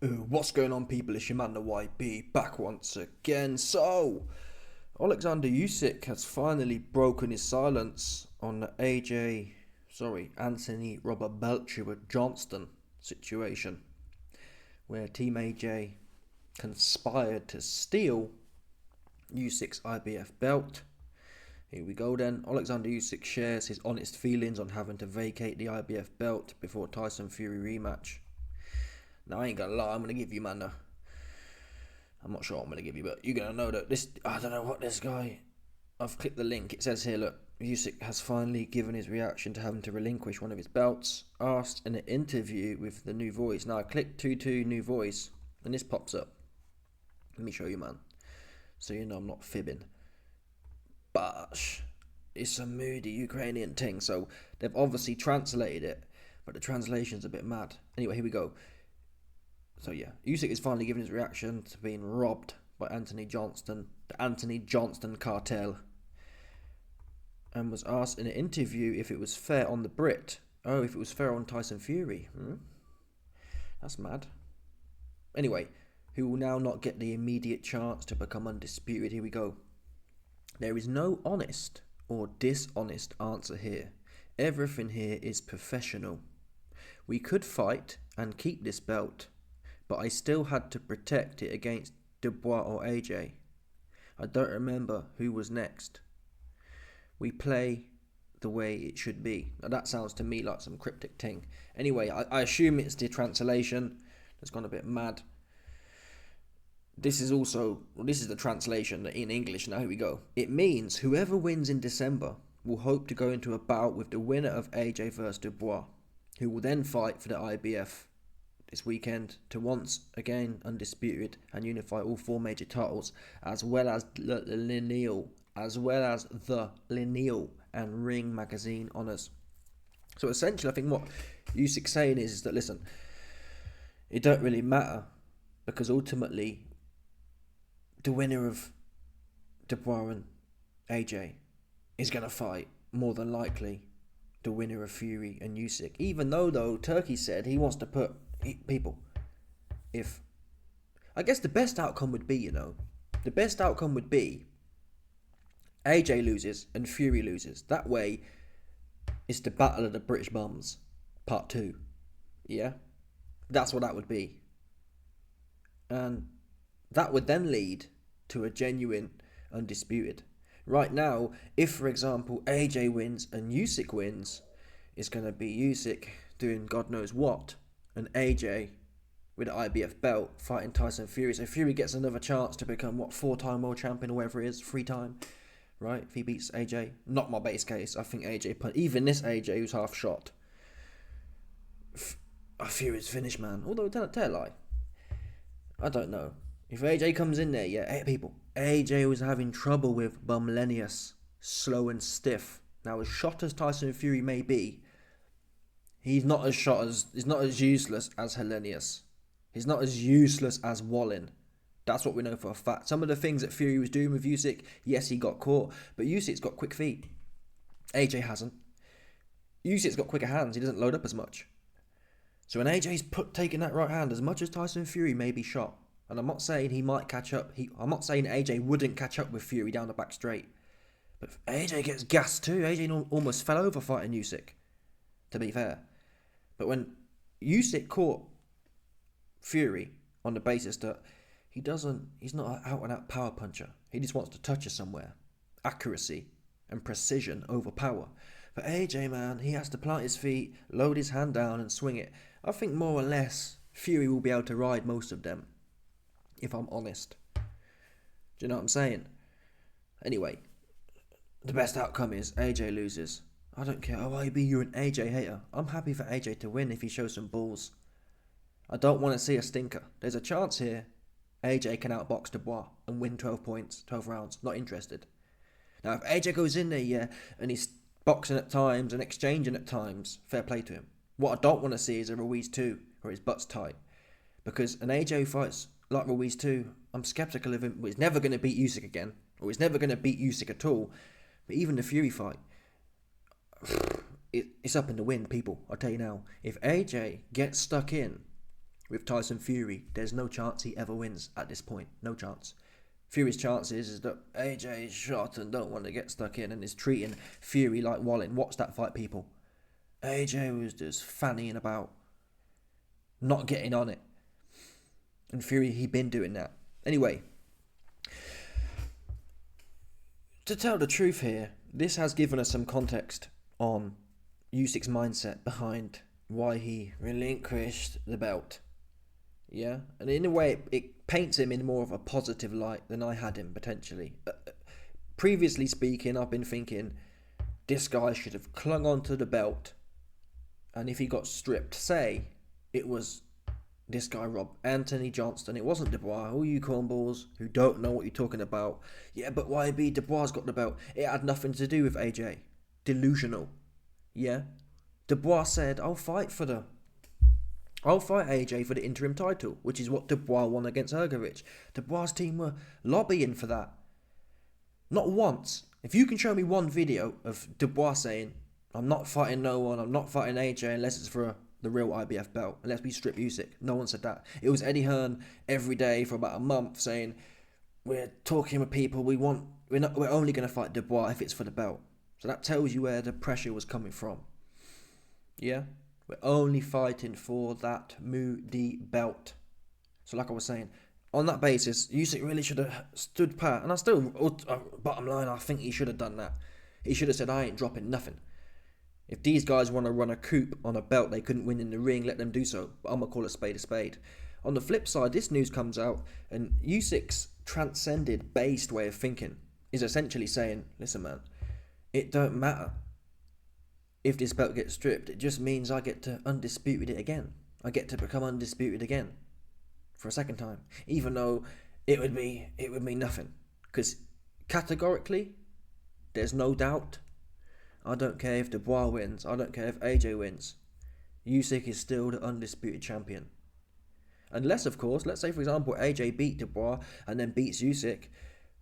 What's going on, people? It's your man, the YB, back once again. So, Alexander Usyk has finally broken his silence on the Anthony Robert Belcher Johnston situation, where Team AJ conspired to steal Usyk's IBF belt. Here we go then. Alexander Usyk shares his honest feelings on having to vacate the IBF belt before Tyson Fury rematch. Now, I ain't gonna lie, I'm gonna give you, man, I'm not sure I'm gonna give you, but you're gonna know that this, I don't know what this guy, I've clicked the link, it says here, look, Usyk has finally given his reaction to having to relinquish one of his belts, asked in an interview with the New Voice. Now, I clicked to New Voice, and this pops up. Let me show you, man, so you know I'm not fibbing. But it's a moody Ukrainian thing, so they've obviously translated it, but the translation's a bit mad. Anyway, here we go. So yeah, Usyk is finally giving his reaction to being robbed by Anthony Johnston, the Anthony Johnston cartel, and was asked in an interview if it was fair on the Brit. Oh, if it was fair on Tyson Fury. That's mad. Anyway, who will now not get the immediate chance to become undisputed. Here we go. There is no honest or dishonest answer here. Everything here is professional. We could fight and keep this belt, but I still had to protect it against Dubois or AJ. I don't remember who was next. We play the way it should be. Now that sounds to me like some cryptic thing. Anyway, I assume it's the translation that's gone a bit mad. This is the translation in English. Now here we go. It means whoever wins in December will hope to go into a bout with the winner of AJ vs Dubois, who will then fight for the IBF this weekend to once again undisputed and unify all four major titles, as well as the lineal and Ring magazine honours. So essentially, I think what Usyk's saying is that, listen, it don't really matter, because ultimately the winner of Dubois and AJ is going to fight, more than likely, the winner of Fury and Usyk. Even though Turkey said he wants to put people, if I guess the best outcome would be, AJ loses and Fury loses. That way, it's the Battle of the British Bums, Part 2. Yeah? That's what that would be. And that would then lead to a genuine undisputed. Right now, if, for example, AJ wins and Usyk wins, it's going to be Usyk doing God knows what, and AJ with the IBF belt fighting Tyson Fury. So Fury gets another chance to become, 4-time world champion or whatever it is, 3-time, right? If he beats AJ. Not my base case. I think AJ, even this AJ who's half shot, Fury's finished, man. Although, tell a lie. I don't know. If AJ comes in there, AJ was having trouble with Bumlenius, slow and stiff. Now, as shot as Tyson Fury may be, he's not as useless as Hellenius. He's not as useless as Wallin. That's what we know for a fact. Some of the things that Fury was doing with Usyk, yes, he got caught, but Usyk's got quick feet. AJ hasn't. Usyk's got quicker hands. He doesn't load up as much. So when AJ's taking that right hand, as much as Tyson Fury may be shot, and I'm not saying he might catch up. I'm not saying AJ wouldn't catch up with Fury down the back straight. But AJ gets gassed too. AJ almost fell over fighting Usyk, to be fair. But when Usyk caught Fury on the basis that he's not an out-and-out power puncher. He just wants to touch you somewhere. Accuracy and precision over power. But AJ, man, he has to plant his feet, load his hand down and swing it. I think more or less Fury will be able to ride most of them, if I'm honest. Do you know what I'm saying? Anyway, the best outcome is AJ loses. I don't care. Oh, IB, you're an AJ hater. I'm happy for AJ to win if he shows some balls. I don't want to see a stinker. There's a chance here AJ can outbox Dubois and win 12 points, 12 rounds. Not interested. Now, if AJ goes in there, and he's boxing at times and exchanging at times, fair play to him. What I don't want to see is a Ruiz 2 where his butt's tight. Because an AJ fights like Ruiz 2, I'm sceptical of him. He's never going to beat Usyk again, or he's never going to beat Usyk at all. But even the Fury fight, it's up in the wind, people. I'll tell you now. If AJ gets stuck in with Tyson Fury, there's no chance he ever wins at this point. No chance. Fury's chances is that AJ is shot and don't want to get stuck in and is treating Fury like Wallin. Watch that fight, people. AJ was just fannying about, not getting on it. And Fury, he'd been doing that. Anyway, to tell the truth here, this has given us some context on Usyk's mindset behind why he relinquished the belt. Yeah, and in a way, it paints him in more of a positive light than I had him potentially. Previously speaking, I've been thinking this guy should have clung onto the belt, and if he got stripped, say it was this guy Rob Anthony Johnston, it wasn't Dubois. All you cornballs who don't know what you're talking about, yeah, but YB Dubois got the belt. It had nothing to do with AJ. Delusional. Yeah, Dubois said, I'll fight AJ for the interim title, which is what Dubois won against Hrgovic. Dubois' team were lobbying for that. Not once. If you can show me one video of Dubois saying, I'm not fighting no one, I'm not fighting AJ unless it's for the real IBF belt, unless we strip Usyk. No one said that. It was Eddie Hearn every day for about a month saying, we're talking with people, we're only going to fight Dubois if it's for the belt. So that tells you where the pressure was coming from. Yeah? We're only fighting for that Moody belt. So like I was saying, on that basis, Usyk really should have stood pat. And bottom line, I think he should have done that. He should have said, I ain't dropping nothing. If these guys want to run a coup on a belt they couldn't win in the ring, let them do so. But I'm going to call a spade a spade. On the flip side, this news comes out, and Usyk's transcended, based way of thinking is essentially saying, listen man, it don't matter if this belt gets stripped. It just means I get to undisputed it again. I get to become undisputed again for a second time, even though it would mean nothing. Because categorically, there's no doubt. I don't care if Dubois wins. I don't care if AJ wins. Usyk is still the undisputed champion. Unless, of course, let's say for example AJ beat Dubois and then beats Usyk,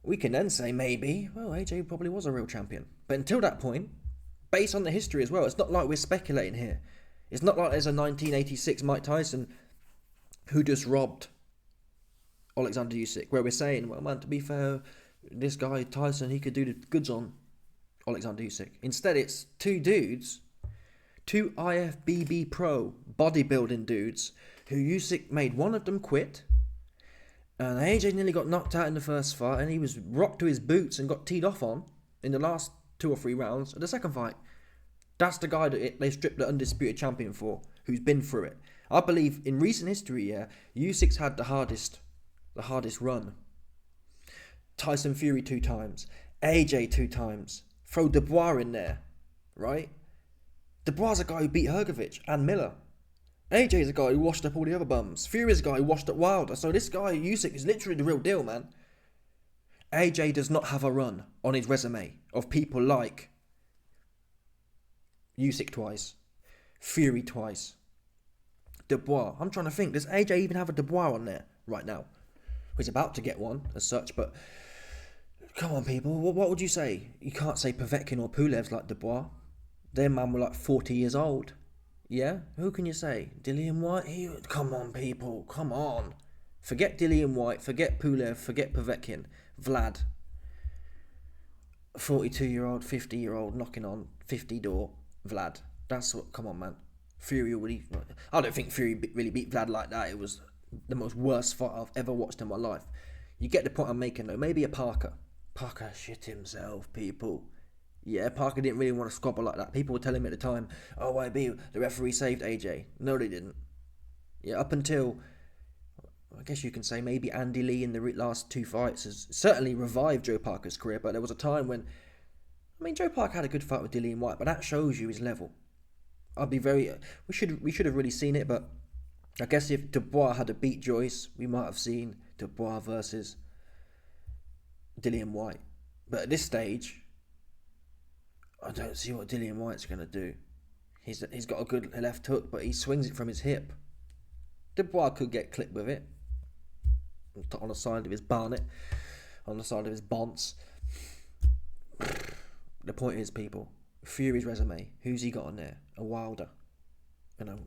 we can then say maybe, well, AJ probably was a real champion. But until that point, based on the history as well, it's not like we're speculating here. It's not like there's a 1986 Mike Tyson who just robbed Alexander Usyk, where we're saying, well man, to be fair, this guy Tyson, he could do the goods on Alexander Usyk. Instead, it's two dudes, two IFBB pro bodybuilding dudes, who Usyk made one of them quit, and AJ nearly got knocked out in the first fight, and he was rocked to his boots and got teed off on in the last 2 or 3 rounds of the second fight. That's the guy that they stripped the undisputed champion for, who's been through it. I believe in recent history, yeah, Usyk's had the hardest run. Tyson Fury 2 times, AJ 2 times. Throw Dubois in there, right? Dubois is a guy who beat Hrgovic and Miller. AJ is a guy who washed up all the other bums. Fury is a guy who washed up Wilder. So this guy, Usyk, is literally the real deal, man. AJ does not have a run on his resume of people like Usyk twice, Fury twice, Dubois. I'm trying to think, does AJ even have a Dubois on there right now? He's about to get one as such, but come on, people. What would you say? You can't say Povetkin or Pulev's like Dubois. Their man were like 40 years old. Yeah? Who can you say? Dillian White? Come on, people. Come on. Forget Dillian White. Forget Pulev. Forget Povetkin. Vlad. 42-year-old, 50-year-old knocking on 50 door. Vlad. That's what... Come on, man. Fury already... I don't think Fury really beat Vlad like that. It was the most worst fight I've ever watched in my life. You get the point I'm making, though. Maybe a Parker. Parker shit himself, people. Yeah, Parker didn't really want to squabble like that. People were telling me at the time, oh, YB, the referee saved AJ. No, they didn't. Yeah, up until, I guess you can say maybe Andy Lee in the last 2 fights has certainly revived Joe Parker's career, but there was a time when, I mean, Joe Parker had a good fight with Dillian White, but that shows you his level. I'd be very, we should have really seen it, but I guess if Dubois had to beat Joyce, we might have seen Dubois versus Dillian White. But at this stage, I don't see what Dillian White's going to do. He's got a good left hook, but he swings it from his hip. Dubois could get clipped with it. On the side of his barnet. On the side of his bonce. The point is, people, Fury's resume, who's he got on there? A Wilder. You know,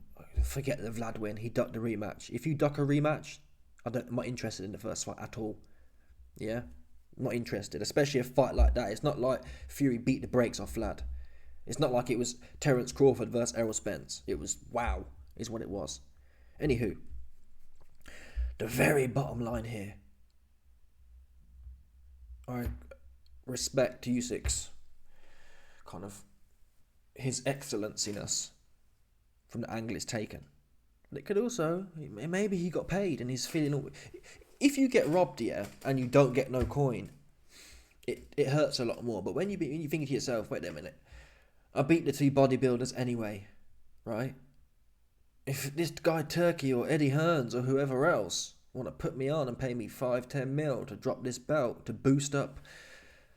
forget the Vlad win. He ducked the rematch. If you duck a rematch, I'm not interested in the first fight at all. Yeah, I'm not interested, especially a fight like that. It's not like Fury beat the brakes off Vlad. It's not like it was Terence Crawford versus Errol Spence. It was wow, is what it was. Anywho, the very bottom line here. I respect Usyk's kind of his excellenciness from the angle it's taken. But it could also, maybe he got paid and he's feeling. If you get robbed, yeah, and you don't get no coin, it hurts a lot more. But when you think to yourself, wait a minute, I beat the two bodybuilders anyway, right? If this guy Turkey or Eddie Hearns or whoever else want to put me on and pay me 5-10 mil to drop this belt to boost up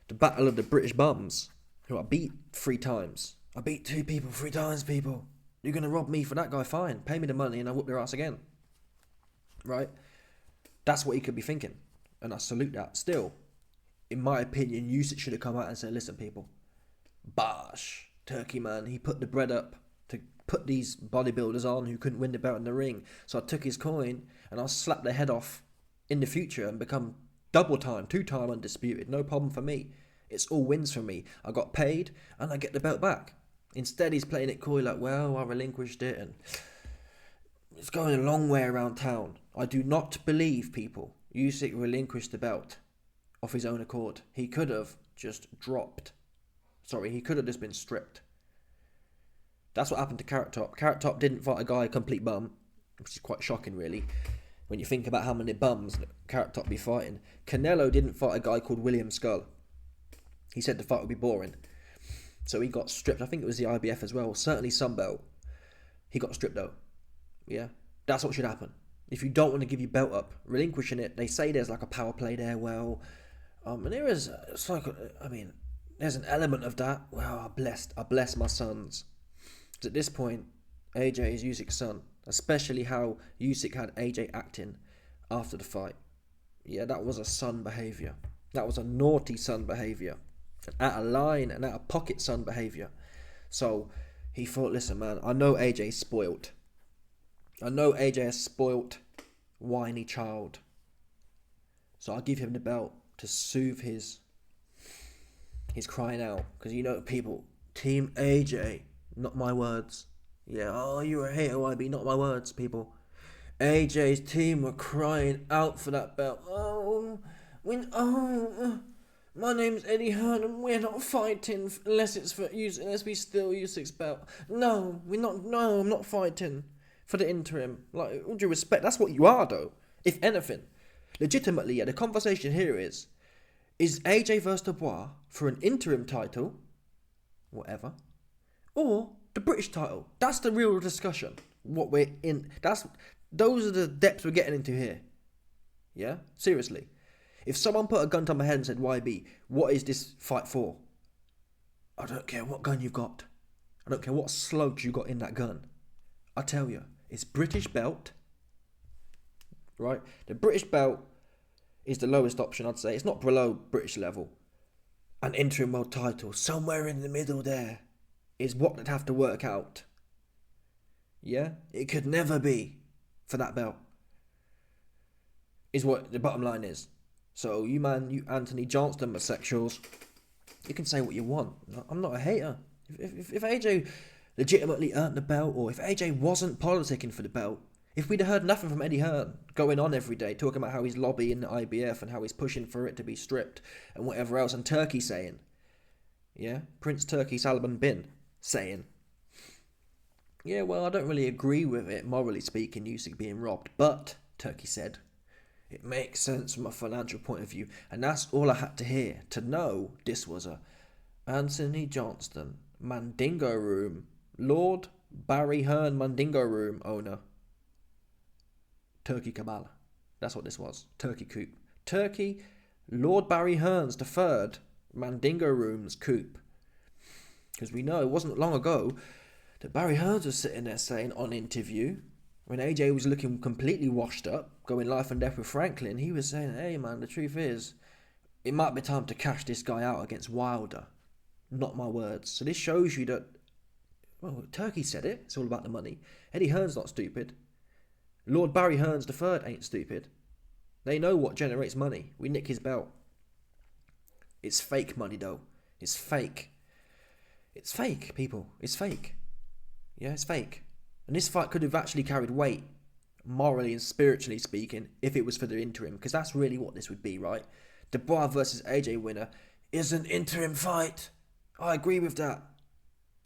the battle of the British bums, who I beat 3 times. I beat 2 people 3 times, people. You're going to rob me for that guy? Fine. Pay me the money and I'll whoop their ass again. Right? That's what he could be thinking. And I salute that. Still, in my opinion, Usyk should have come out and said, listen, people, Bosh, Turkey man, he put the bread up to put these bodybuilders on who couldn't win the belt in the ring. So I took his coin and I'll slap their head off in the future and become double time, 2-time undisputed. No problem for me. It's all wins for me. I got paid and I get the belt back. Instead, he's playing it coy like, well, I relinquished it and it's going a long way around town. I do not believe, people, Usyk relinquished the belt of his own accord. He could have just dropped. Sorry, he could have just been stripped. That's what happened to Carrot Top. Carrot Top didn't fight a guy complete bum, which is quite shocking, really, when you think about how many bums Carrot Top be fighting. Canelo didn't fight a guy called William Skull. He said the fight would be boring. So he got stripped. I think it was the IBF as well. Certainly some belt. He got stripped though. Yeah? That's what should happen. If you don't want to give your belt up, relinquishing it, they say there's like a power play there. Well, and there is, it's like, there's an element of that. Well, I bless my sons. Because at this point, AJ is Usyk's son. Especially how Usyk had AJ acting after the fight. Yeah, that was a son behaviour. That was a naughty son behaviour. Out of line and out of pocket son behaviour. So he thought, listen man, I know AJ's spoilt. I know AJ is spoilt, whiny child. So I'll give him the belt to soothe his crying out. Because you know people, Team AJ, not my words. Yeah, oh, you're a hater, YB, not my words, people. AJ's team were crying out for that belt. My name's Eddie Hearn and we're not fighting unless it's for unless we steal Usyk's belt. No, I'm not fighting for the interim. Like, all due respect, that's what you are though. If anything. Legitimately, yeah, the conversation here is AJ versus Dubois for an interim title, whatever, or the British title. That's the real discussion. What we're in, those are the depths we're getting into here. Yeah? Seriously. If someone put a gun to my head and said, YB, what is this fight for? I don't care what gun you've got. I don't care what slugs you got in that gun. I tell you, it's British belt. Right? The British belt is the lowest option, I'd say. It's not below British level. An interim world title, somewhere in the middle there, is what they'd have to work out. Yeah? It could never be for that belt. Is what the bottom line is. So you Anthony Johnston homosexuals, you can say what you want. I'm not a hater. If AJ legitimately earned the belt, or if AJ wasn't politicking for the belt, if we'd have heard nothing from Eddie Hearn going on every day, talking about how he's lobbying the IBF and how he's pushing for it to be stripped and whatever else, and Turkey saying, yeah, Prince Turkey Salman bin saying, yeah, well, I don't really agree with it, morally speaking, Usyk being robbed, but, Turkey said, it makes sense from a financial point of view. And that's all I had to hear to know this was a Anthony Johnston Mandingo Room, Lord Barry Hearn Mandingo Room owner. Turkey Kabbalah. That's what this was. Turkey coup. Turkey, Lord Barry Hearn's the third Mandingo Room's coup. Because we know it wasn't long ago that Barry Hearns was sitting there saying on interview, when AJ was looking completely washed up, going life and death with Franklin, he was saying, hey man, the truth is, it might be time to cash this guy out against Wilder. Not my words. So this shows you that Well, Turkey said it. It's all about the money. Eddie Hearn's not stupid. Lord Barry Hearns III ain't stupid. They know what generates money. We nick his belt. It's fake money, though. It's fake. It's fake, people. It's fake. Yeah, it's fake. And this fight could have actually carried weight, morally and spiritually speaking, if it was for the interim, because that's really what this would be, right? Dubois versus AJ winner is an interim fight. I agree with that.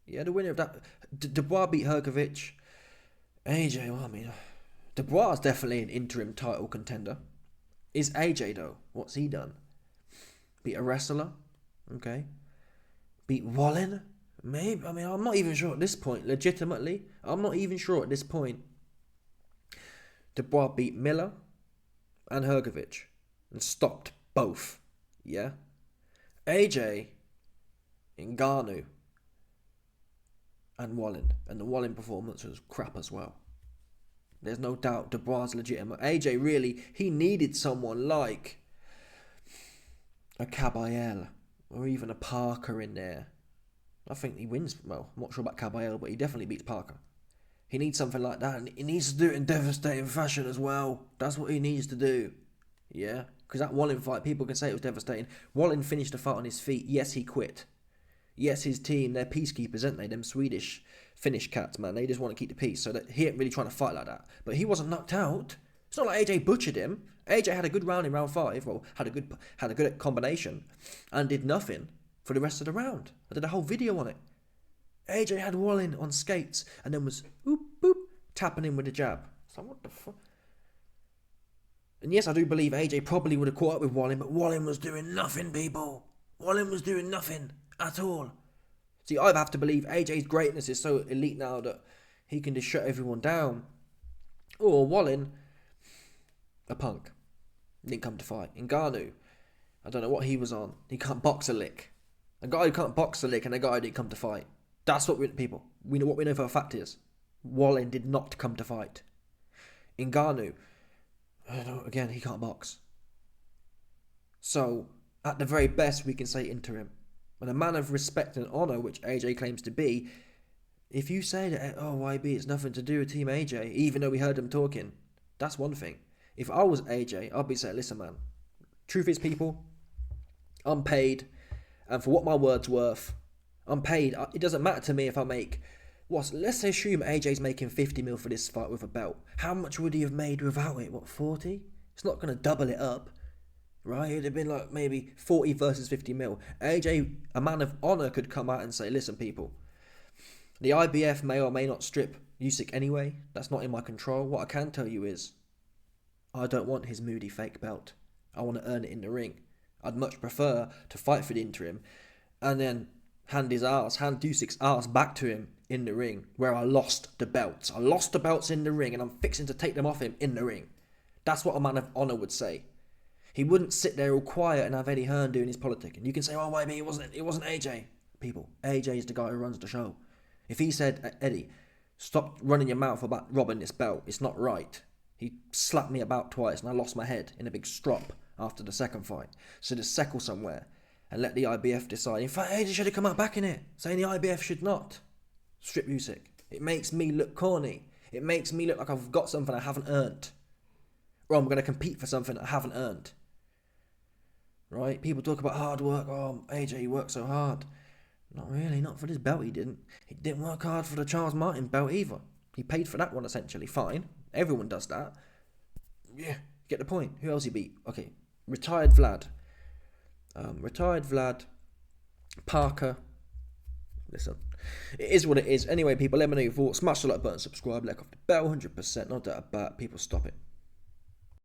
Yeah, the winner of that... Dubois beat Hergovic. AJ, well, I mean... Dubois is definitely an interim title contender. Is AJ, though? What's he done? Beat a wrestler? Okay. Beat Wallin? Maybe. I mean, I'm not even sure at this point. Legitimately, I'm not even sure at this point. Dubois beat Miller and Hergovic and stopped both. Yeah? AJ, Ngannou and Wallin. And the Wallin performance was crap as well. There's no doubt Dubois is legitimate. AJ really, he needed someone like a Caballero or even a Parker in there. I think he wins. Well, I'm not sure about Caballero, but he definitely beats Parker. He needs something like that, and he needs to do it in devastating fashion as well. That's what he needs to do. Yeah? Because that Wallin fight, people can say it was devastating. Wallin finished the fight on his feet. Yes, he quit. Yes, his team, they're peacekeepers, aren't they? Them Swedish Finnish cats, man. They just want to keep the peace. So that he ain't really trying to fight like that. But he wasn't knocked out. It's not like AJ butchered him. AJ had a good round in round 5. Well, had a good combination. And did nothing for the rest of the round. I did a whole video on it. AJ had Wallin on skates and then was boop, boop, tapping him with a jab. So what the fuck? And yes, I do believe AJ probably would have caught up with Wallin, but Wallin was doing nothing, people. Wallin was doing nothing at all. See, I have to believe AJ's greatness is so elite now that he can just shut everyone down. Or Wallin, a punk. Didn't come to fight. Ngannou, I don't know what he was on. He can't box a lick. A guy who can't box a lick and a guy who didn't come to fight. That's what we know. What we know for a fact is Wallin did not come to fight. Ngannou, again, he can't box. So, at the very best, we can say interim. And a man of respect and honour, which AJ claims to be, if you say that, oh, YB, it's nothing to do with Team AJ, even though we heard them talking, that's one thing. If I was AJ, I'd be saying, listen, man, truth is, people, I'm paid, and for what my word's worth, I'm paid. It doesn't matter to me if I make, let's assume AJ's making 50 mil for this fight with a belt. How much would he have made without it? 40? It's not going to double it up. Right, it'd have been like maybe 40 versus 50 mil. AJ, a man of honour, could come out and say, listen, people, the IBF may or may not strip Usyk anyway. That's not in my control. What I can tell you is, I don't want his moody fake belt. I want to earn it in the ring. I'd much prefer to fight for the interim and then hand Usyk's ass back to him in the ring where I lost the belts. I lost the belts in the ring and I'm fixing to take them off him in the ring. That's what a man of honour would say. He wouldn't sit there all quiet and have Eddie Hearn doing his politic. And you can say, oh, YB, it wasn't AJ. People, AJ is the guy who runs the show. If he said, Eddie, stop running your mouth about robbing this belt, it's not right. He slapped me about twice and I lost my head in a big strop after the second fight. So just settle somewhere and let the IBF decide. In fact, AJ should have come out back in it, saying the IBF should not strip Usyk. It makes me look corny. It makes me look like I've got something I haven't earned. Or I'm going to compete for something I haven't earned. Right? People talk about hard work. Oh, AJ, he worked so hard. Not really. Not for this belt, he didn't. He didn't work hard for the Charles Martin belt either. He paid for that one, essentially. Fine. Everyone does that. Yeah. Get the point. Who else he beat? Okay. Retired Vlad. Parker. Listen. It is what it is. Anyway, people, let me know your thoughts. Smash the like button, subscribe, like off the bell, 100%. Not that bad. People, stop it.